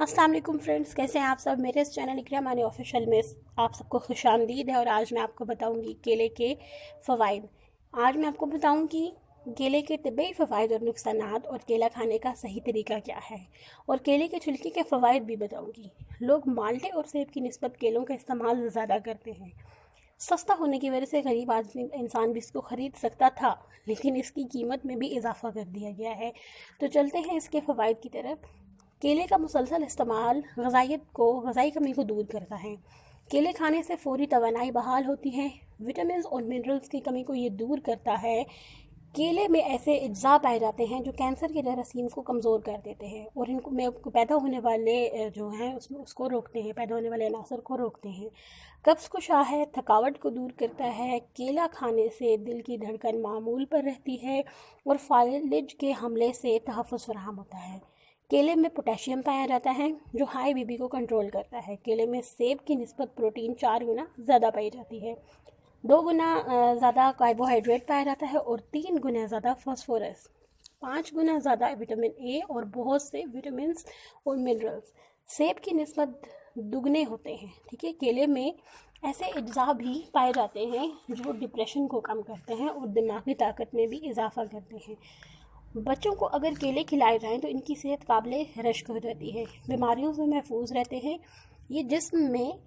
अस्सलाम वालेकुम फ्रेंड्स, कैसे हैं आप सब। मेरे इस चैनल इकरा मानी ऑफिशियल में आप सबको खुशामदीद है। और आज मैं आपको बताऊंगी केले के फ़वाइद। आज मैं आपको बताऊंगी केले के तिब्बी फ़वाइद और नुकसानात, और केला खाने का सही तरीका क्या है, और केले के छिलके के फ़वाइद भी बताऊंगी। लोग माल्टे और सेब की निस्बत केलों का इस्तेमाल ज़्यादा करते हैं। सस्ता होने की वजह से गरीब आदमी इंसान भी इसको ख़रीद सकता था, लेकिन इसकी कीमत में भी इजाफा कर दिया गया है। तो चलते हैं इसके फ़वाइद की तरफ। केले का मुसलसल इस्तेमाल गज़ाई कमी को दूर करता है। केले खाने से फ़ौरी तवानाई बहाल होती है। विटामिन और मिनरल्स की कमी को ये दूर करता है। केले में ऐसे अज्जा पाए जाते हैं जो कैंसर के जरासीम को कमज़ोर कर देते हैं, और इनको में पैदा होने वाले जो हैं उसमें उसको रोकते हैं, पैदा होने वाले अनासर को रोकते हैं। कब्ज़ कुशा है, थकावट को दूर करता है। केला खाने से दिल की धड़कन मामूल पर रहती है, और फालिज के हमले से तहफ़्फ़ुज़ फराहम होता है। केले में पोटेशियम पाया जाता है जो हाई बीपी को कंट्रोल करता है। केले में सेब की निस्बत प्रोटीन 4 गुना ज़्यादा पाई जाती है। 2 गुना ज़्यादा कार्बोहाइड्रेट पाया जाता है, और 3 गुना ज़्यादा फास्फोरस। 5 गुना ज़्यादा विटामिन ए और बहुत से विटामिन और मिनरल्स सेब की निस्बत दुगने होते हैं। ठीक है, केले में ऐसे अज्जा भी पाए जाते हैं जो डिप्रेशन को कम करते हैं और दिमागी ताकत में भी इजाफा करते हैं। बच्चों को अगर केले खिलाए जाएं तो इनकी सेहत काबिल रश्क हो जाती है, बीमारियों से महफूज रहते हैं। ये जिस्म में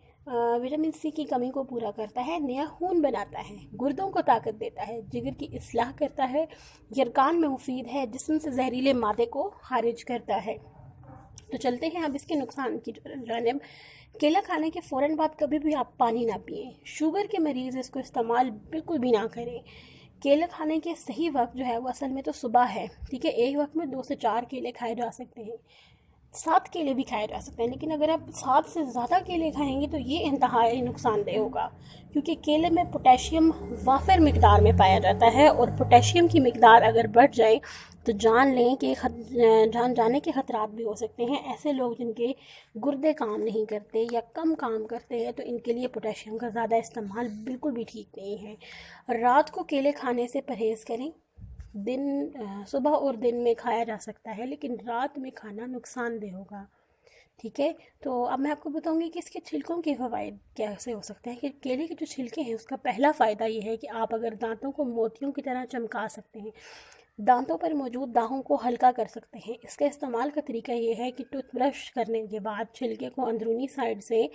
विटामिन सी की कमी को पूरा करता है, नया खून बनाता है, गुर्दों को ताकत देता है, जिगर की इस्लाह करता है, यरकान में मुफीद है, जिस्म से जहरीले मादे को खारिज करता है। तो चलते हैं अब इसके नुकसान की जानिब। केला खाने के फ़ौरन बाद कभी भी आप पानी ना पिएं। शुगर के मरीज़ इसको इस्तेमाल बिल्कुल भी ना करें। केला खाने के सही वक्त जो है वो असल में तो सुबह है। ठीक है, एक वक्त में 2 से 4 केले खाए जा सकते हैं। 7 केले भी खाए जा सकते हैं, लेकिन अगर आप 7 से ज़्यादा केले खाएंगे तो ये इंतहाई नुकसानदेह होगा, क्योंकि केले में पोटेशियम वाफिर मिकदार में पाया जाता है, और पोटेशियम की मिकदार अगर बढ़ जाए तो जान जाने के खतरात भी हो सकते हैं। ऐसे लोग जिनके गुर्दे काम नहीं करते या कम काम करते हैं, तो इनके लिए पोटेशियम का ज़्यादा इस्तेमाल बिल्कुल भी ठीक नहीं है। रात को केले खाने से परहेज़ करें। सुबह और दिन में खाया जा सकता है, लेकिन रात में खाना नुकसानदेह होगा। ठीक है, तो अब मैं आपको बताऊंगी कि इसके छिलकों के फ़वाइद कैसे हो सकते हैं। कि केले के जो छिलके हैं उसका पहला फ़ायदा ये है कि आप अगर दांतों को मोतियों की तरह चमका सकते हैं, दांतों पर मौजूद दागों को हल्का कर सकते हैं। इसका इस्तेमाल का तरीका ये है कि टूथब्रश करने के बाद छिलके को अंदरूनी साइड से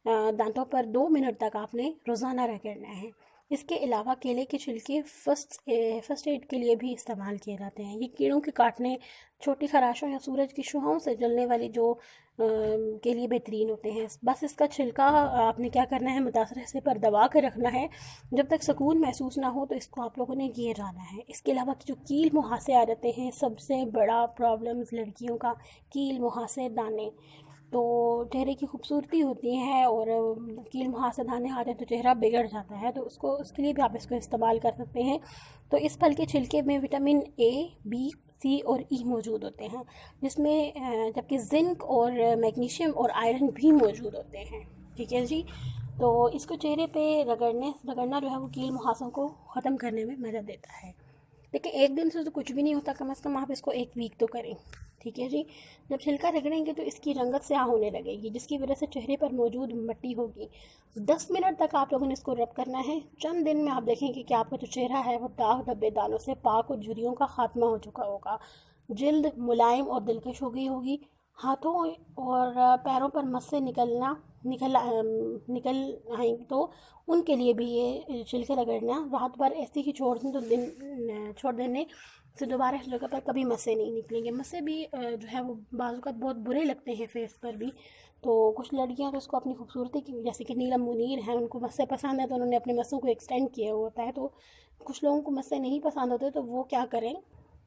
दांतों पर 2 मिनट तक आपने रोज़ाना रगड़ना है। इसके अलावा केले के छिलके फर्स्ट एड के लिए भी इस्तेमाल किए जाते हैं। ये कीड़ों के काटने, छोटी खराशों या सूरज की शुआओं से जलने वाली जो के लिए बेहतरीन होते हैं। बस इसका छिलका आपने क्या करना है, मुतासर हिस्से पर दबा कर रखना है। जब तक सुकून महसूस ना हो तो इसको आप लोगों ने गिर जाना है। इसके अलावा जो कील मुहासे आ जाते हैं, सबसे बड़ा प्रॉब्लम्स लड़कियों का कील मुहासे दाने। तो चेहरे की खूबसूरती होती है, और कील मुहासे दाने आ जाए तो चेहरा बिगड़ जाता है, तो उसके लिए भी आप इसको इस्तेमाल कर सकते हैं। तो इस फल के छिलके में विटामिन ए, बी, सी और ई मौजूद होते हैं, जिसमें जबकि जिंक और मैग्नीशियम और आयरन भी मौजूद होते हैं। ठीक है जी, तो इसको चेहरे पे रगड़ना जो है वो कील मुहासों को ख़त्म करने में मदद देता है। देखिए, एक दिन से तो कुछ भी नहीं होता, कम से कम आप इसको एक वीक तो करें। ठीक है जी, जब छिलका रगड़ेंगे तो इसकी रंगत स्याह होने लगेगी, जिसकी वजह से चेहरे पर मौजूद मिट्टी होगी। 10 मिनट तक आप लोगों ने इसको रब करना है। चंद दिन में आप देखेंगे कि आपका जो चेहरा है वो दाग धब्बे दानों से पाक और झुर्रियों का खात्मा हो चुका होगा। जल्द मुलायम और दिलकश हो गई होगी। हाथों और पैरों पर मस्से निकल आएंगी तो उनके लिए भी ये छिलके रगड़ना रात भर ऐसे ही छोड़ दें तो छोड़ देने से दोबारा इस जगह पर कभी मस्से नहीं निकलेंगे। मस्से भी जो है वो बाजू का बहुत बुरे लगते हैं फेस पर भी। तो कुछ लड़कियां तो इसको अपनी खूबसूरती की, जैसे कि नीलम मुनीर हैं, उनको मस्से पसंद है तो उन्होंने अपने मस्सों को एक्सटेंड किया होता है। तो कुछ लोगों को मस्से नहीं पसंद होते, तो वो क्या करें,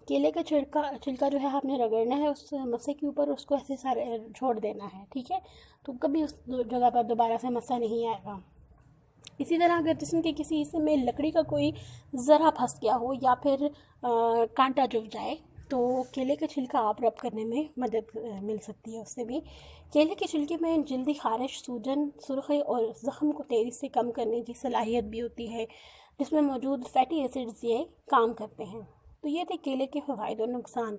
केले का छिलका छिलका जो है आपने रगड़ना है उस मस्से के ऊपर, उसको ऐसे सारे छोड़ देना है। ठीक है, तो कभी उस जगह पर दोबारा से मस्सा नहीं आएगा। इसी तरह अगर जिस्म के किसी हिस्से में लकड़ी का कोई ज़रा फंस गया हो या फिर कांटा चुभ जाए, तो केले का छिलका आप रब करने में मदद मिल सकती है उससे भी। केले के छिलके में जल्दी खारिश, सूजन, सुर्खी और ज़ख्म को तेज़ी से कम करने की सलाहियत भी होती है, जिसमें मौजूद फैटी एसिड्स ये काम करते हैं। तो ये थे केले के फ़वाइद और नुकसान।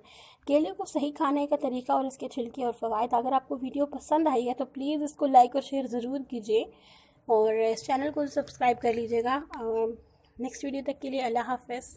केले को सही खाने का तरीका और इसके छिलके और फ़वाइद। अगर आपको वीडियो पसंद आई है तो प्लीज़ इसको लाइक और शेयर ज़रूर कीजिए और इस चैनल को सब्सक्राइब कर लीजिएगा। नेक्स्ट वीडियो तक के लिए अल्लाह हाफ़िज़।